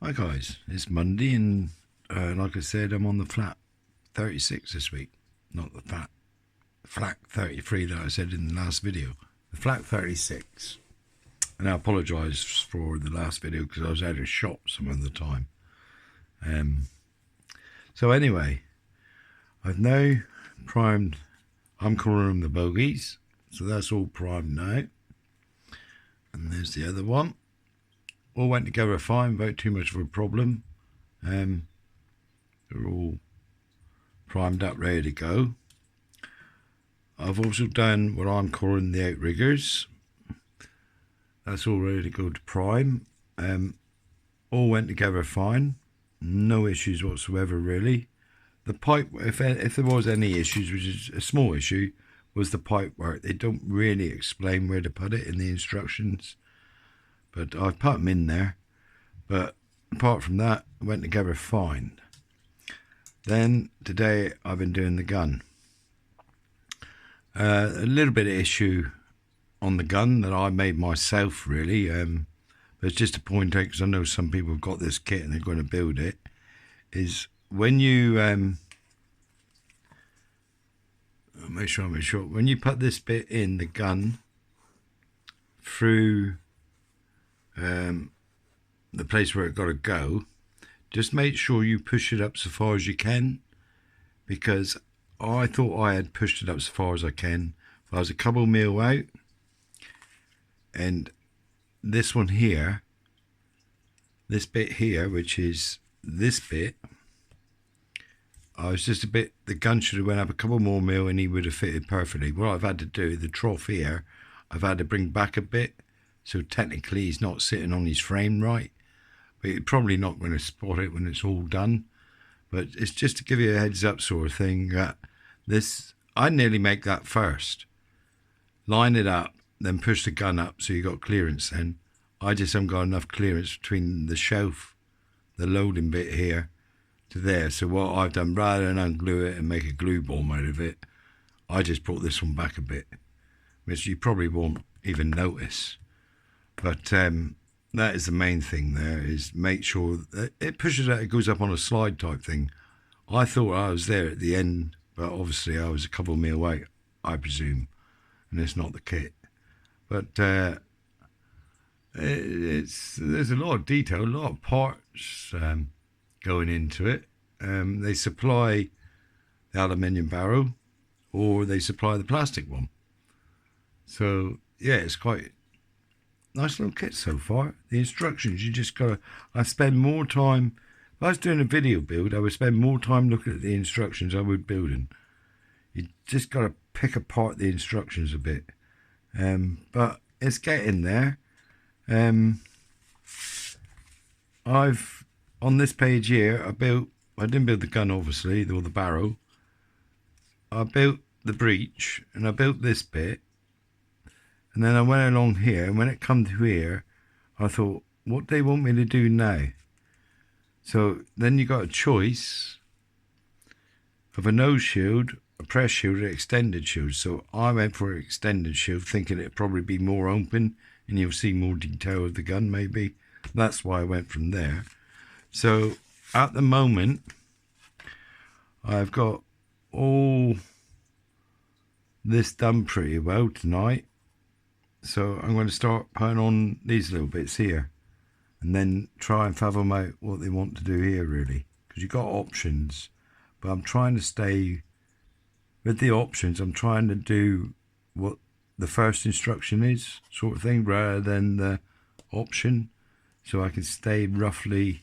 Hi guys, it's Monday and like I said, I'm on the FLAK36 this week, not the FLAK33 that I said in the last video. The FLAK36. And I apologise for the last video because I was out of shop some of the time. So anyway, I've now primed, I'm calling them the bogies, so that's all primed now. And there's the other one. All went together fine, without too much of a problem. They're all primed up, ready to go. I've also done what I'm calling the outriggers. That's all ready to go to prime. All went together fine. No issues whatsoever, really. The pipe, if there was any issues, which is a small issue, was the pipe work. They don't really explain where to put it in the instructions. But I've put them in there. But apart from that, it went together fine. Then today I've been doing the gun. A little bit of issue on the gun that I made myself, really. But it's just to point out, because I know some people have got this kit and they're going to build it, is when you make sure when you put this bit in the gun through the place where it got to go, just make sure you push it up so far as you can, because I thought I had pushed it up so far as I can. I was a couple mil out, and this one here, this bit here, which is this bit, I was just a bit, the gun should have went up a couple more mil and he would have fitted perfectly. What I've had to do, the trough here, I've had to bring back a bit, so technically he's not sitting on his frame right, but you're probably not going to spot it when it's all done. But it's just to give you a heads up sort of thing that this, I nearly make that first. Line it up, then push the gun up so you got clearance then. I just haven't got enough clearance between the shelf, the loading bit here, to there. So what I've done, rather than unglue it and make a glue bomb out of it, I just brought this one back a bit, which you probably won't even notice. But that is the main thing there, is make sure that it pushes out, it goes up on a slide type thing. I thought I was there at the end, but obviously I was a couple of mil away, I presume, and it's not the kit. But there's a lot of detail, a lot of parts going into it. They supply the aluminium barrel, or they supply the plastic one. So yeah, it's quite nice little kit so far. The instructions, you just gotta, I spend more time, if I was doing a video build, I would spend more time looking at the instructions I would building. You just gotta pick apart the instructions a bit. But it's getting there. I've, on this page here, I didn't build the gun obviously, or the barrel. I built the breech, and I built this bit. And then I went along here, and when it come to here, I thought, what do they want me to do now? So then you got a choice of a nose shield, a press shield, or extended shield. So I went for an extended shield, thinking it'd probably be more open, and you'll see more detail of the gun maybe. That's why I went from there. So at the moment, I've got all this done pretty well tonight. So I'm going to start putting on these little bits here, and then try and fathom out what they want to do here, really, because you've got options. But I'm trying to stay with the options. I'm trying to do what the first instruction is, sort of thing, rather than the option, so I can stay roughly,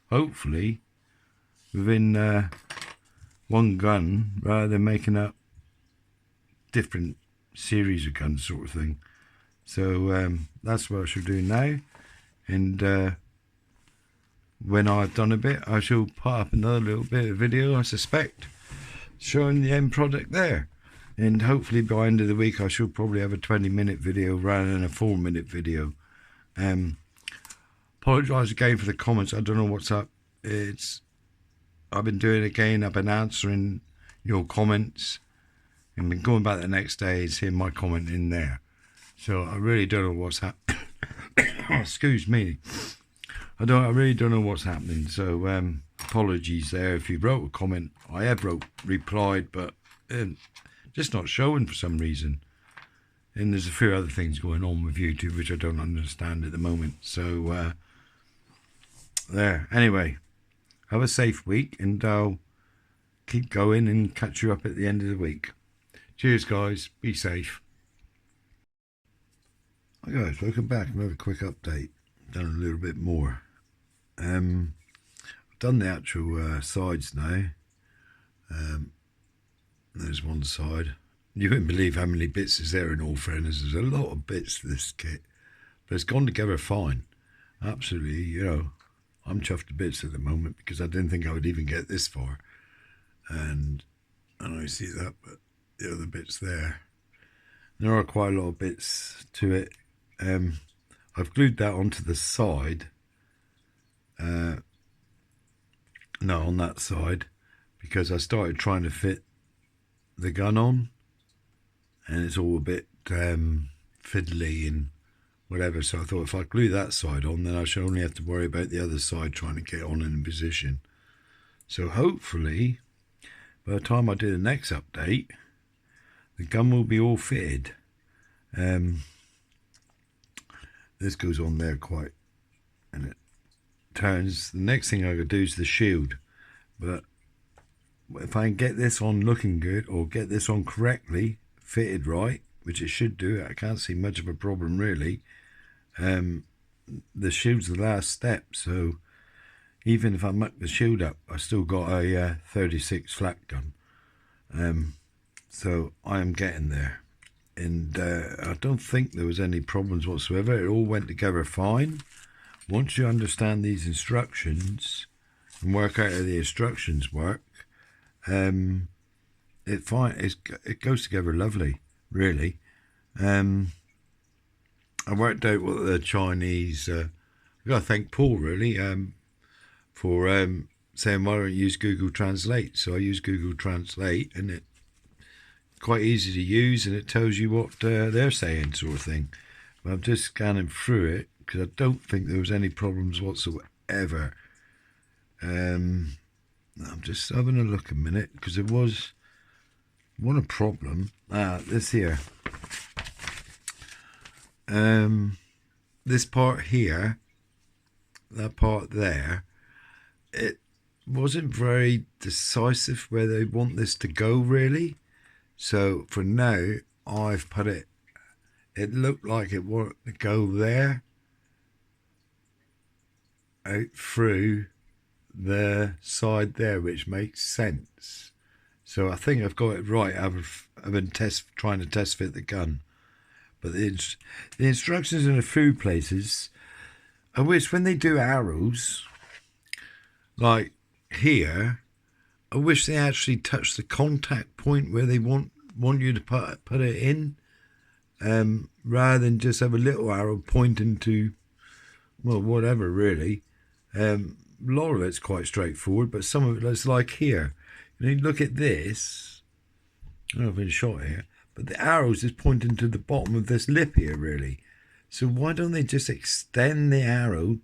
hopefully, within one gun, rather than making up different series of guns, sort of thing. So that's what I shall do now, and when I've done a bit, I shall put up another little bit of video, I suspect, showing the end product there. And hopefully by the end of the week I shall probably have a 20-minute video rather than a 4-minute video. Apologise again for the comments, I don't know what's up. I've been doing it again, I've been answering your comments, and then going back the next day and seeing my comment in there. So I really don't know what's happening. Excuse me. I really don't know what's happening. So apologies there. If you wrote a comment, I have replied, but just not showing for some reason. And there's a few other things going on with YouTube which I don't understand at the moment. So there. Anyway, have a safe week, and I'll keep going and catch you up at the end of the week. Cheers, guys. Be safe. Hi guys, welcome back. Another quick update. Done a little bit more. I've done the actual sides now. There's one side. You wouldn't believe how many bits is there, in all fairness. There's a lot of bits to this kit, but it's gone together fine. Absolutely, you know, I'm chuffed to bits at the moment because I didn't think I would even get this far. And I know you see that, but the other bits there. There are quite a lot of bits to it. I've glued that onto the side. No, on that side, because I started trying to fit the gun on, and it's all a bit fiddly and whatever. So I thought if I glue that side on, then I should only have to worry about the other side trying to get on in position. So hopefully, by the time I do the next update, the gun will be all fitted. This goes on there quite, and it turns. The next thing I could do is the shield, but if I can get this on looking good, or get this on correctly, fitted right, which it should do, I can't see much of a problem really. The shield's the last step, so even if I muck the shield up, I still got a 36 FLAK gun. So I am getting there, and I don't think there was any problems whatsoever. It all went together fine. Once you understand these instructions and work out how the instructions work, it goes together lovely, really. I worked out what the Chinese, I've got to thank Paul really, for saying why don't you use Google Translate. So I use Google Translate, and it's quite easy to use, and it tells you what they're saying, sort of thing. But I'm just scanning through it because I don't think there was any problems whatsoever. I'm just having a look a minute, because there was one problem. This here. This part here, that part there, it wasn't very decisive where they want this to go really. So for now, I've put it looked like it wanted to go there, out through the side there, which makes sense. So I think I've got it right. I've been trying to test fit the gun. But the instructions in a few places, I wish when they do arrows, like here, I wish they actually touch the contact point where they want you to put it in, rather than just have a little arrow pointing to, well, whatever really. A lot of it's quite straightforward, but some of it's like here. You look at this. I don't know if I've been shot here, but the arrows is pointing to the bottom of this lip here, really. So why don't they just extend the arrow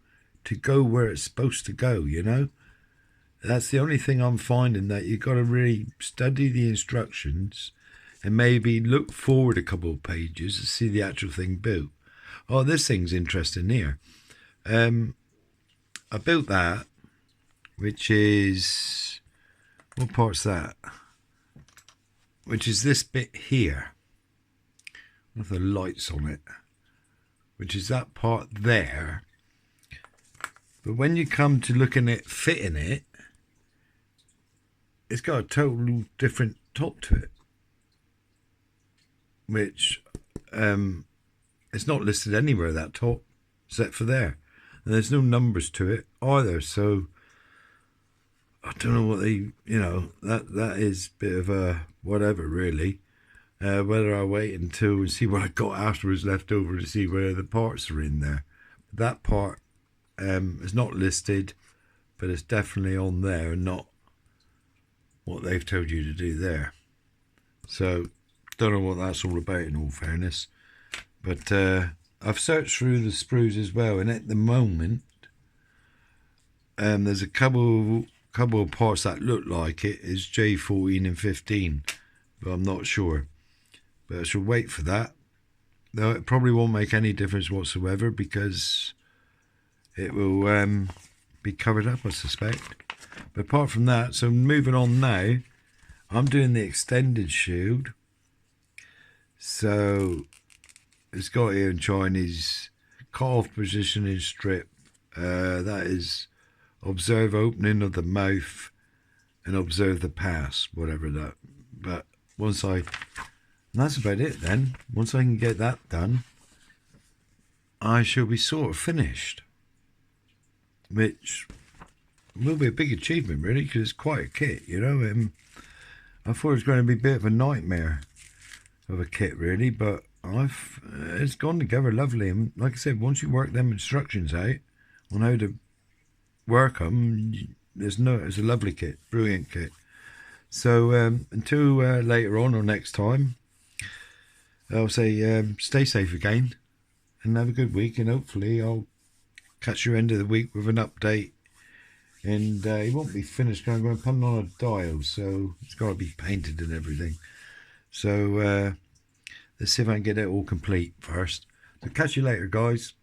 to go where it's supposed to go, you know? That's the only thing I'm finding, that you've got to really study the instructions and maybe look forward a couple of pages to see the actual thing built. Oh, this thing's interesting here. I built that, which is, what part's that? Which is this bit here with the lights on it, which is that part there. But when you come to looking at fitting it, it's got a total different top to it, which it's not listed anywhere, that top, except for there. And there's no numbers to it either, so I don't know what they, you know, that is a bit of a whatever really. Whether I wait until and see what I got afterwards left over to see where the parts are in there. That part is not listed, but it's definitely on there and not what they've told you to do there. So don't know what that's all about, in all fairness. But I've searched through the sprues as well, and at the moment There's a couple of parts that look like it is J14 and 15, but I'm not sure. But I shall wait for that. Though it probably won't make any difference whatsoever because it will be covered up, I suspect. But apart from that, so moving on now, I'm doing the extended shield. So it's got here in Chinese cut-off positioning strip. That is observe opening of the mouth and observe the pass, whatever that. But once I, and that's about it then. Once I can get that done, I shall be sort of finished. Which will be a big achievement really, because it's quite a kit, you know. I thought it was going to be a bit of a nightmare of a kit really, but it's gone together lovely. And like I said, once you work them instructions out on how to work them, it's a lovely kit, brilliant kit. So until later on or next time, I'll say stay safe again and have a good week, and hopefully I'll catch you end of the week with an update. And it won't be finished. I'm going to put it on a dial, so it's got to be painted and everything. So let's see if I can get it all complete first. So catch you later, guys.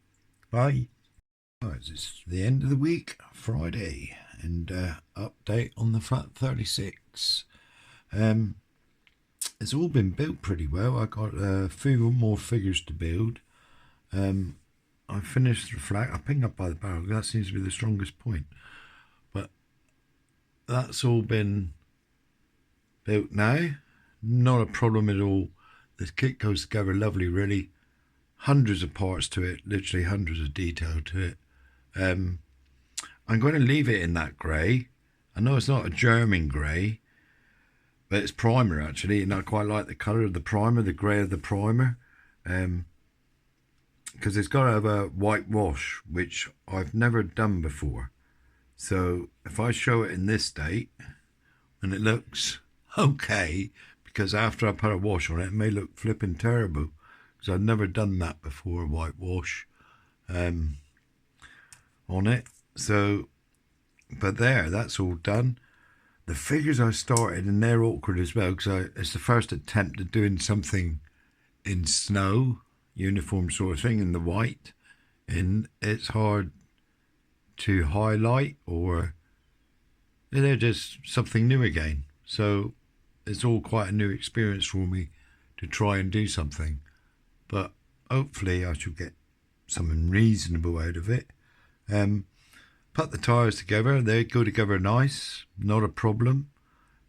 Bye. Right, it's the end of the week, Friday, and update on the FLAK36. It's all been built pretty well. I got a few more figures to build. I finished the flak. I picked up by the barrel. That seems to be the strongest point. But that's all been built now. Not a problem at all. This kit goes together lovely, really. Hundreds of parts to it, literally hundreds of detail to it. I'm going to leave it in that grey. I know it's not a German grey, but it's primer actually, and I quite like the colour of the primer, the grey of the primer. Because it's got to have a white wash, which I've never done before. So if I show it in this state, and it looks okay, because after I put a wash on it, it may look flipping terrible, because I've never done that before, a white wash on it. So, but there, that's all done. The figures I started, and they're awkward as well, because it's the first attempt at doing something in snow, uniform sort of thing, in the white, and it's hard to highlight, or they're just something new again. So it's all quite a new experience for me to try and do something, but hopefully I shall get something reasonable out of it. Put the tyres together, they go together nice, not a problem.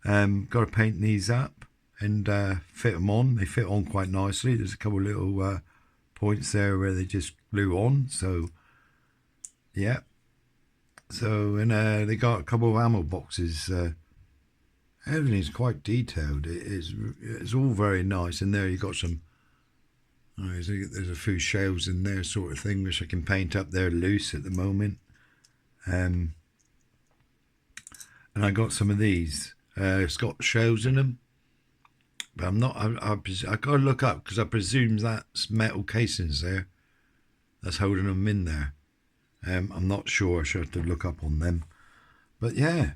Got to paint these up and fit them on. They fit on quite nicely. There's a couple of little points there where they just glue on, so yeah. So, and they got a couple of ammo boxes. Everything's quite detailed. It's all very nice. And there you got some, there's a few shells in there sort of thing, which I can paint up there loose at the moment. And I got some of these. It's got shells in them, but I'm not. I got to look up, because I presume that's metal casings there that's holding them in there. I'm not sure. I should have to look up on them. But yeah,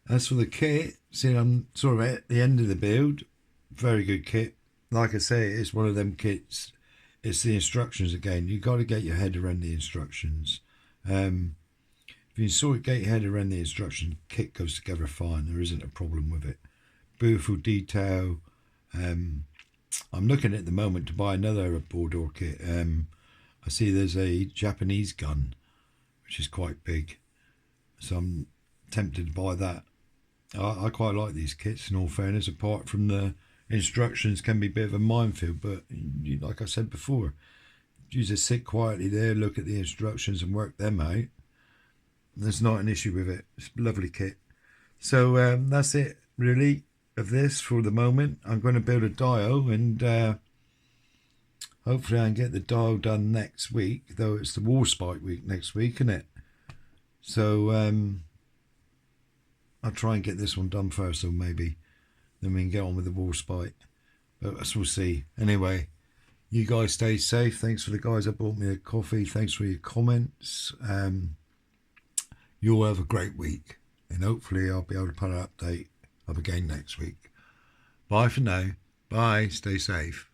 as for the kit, see, I'm sort of at the end of the build. Very good kit. Like I say, it's one of them kits. It's the instructions again. You got to get your head around the instructions. If you sort of get your head around the instruction, kit goes together fine. There isn't a problem with it. Beautiful detail. I'm looking at the moment to buy another Bordeaux kit. I see there's a Japanese gun, which is quite big, so I'm tempted to buy that. I quite like these kits, in all fairness, apart from the instructions can be a bit of a minefield, but like I said before, you just sit quietly there, look at the instructions and work them out. There's not an issue with it. It's a lovely kit. So that's it really of this for the moment. I'm going to build a dial, and hopefully I can get the dial done next week, though it's the wall spike week next week, isn't it? So I'll try and get this one done first, so maybe then we can get on with the wall spike. But as we'll see. Anyway, you guys stay safe. Thanks for the guys that bought me a coffee. Thanks for your comments. you'll have a great week. And hopefully I'll be able to put an update up again next week. Bye for now. Bye. Stay safe.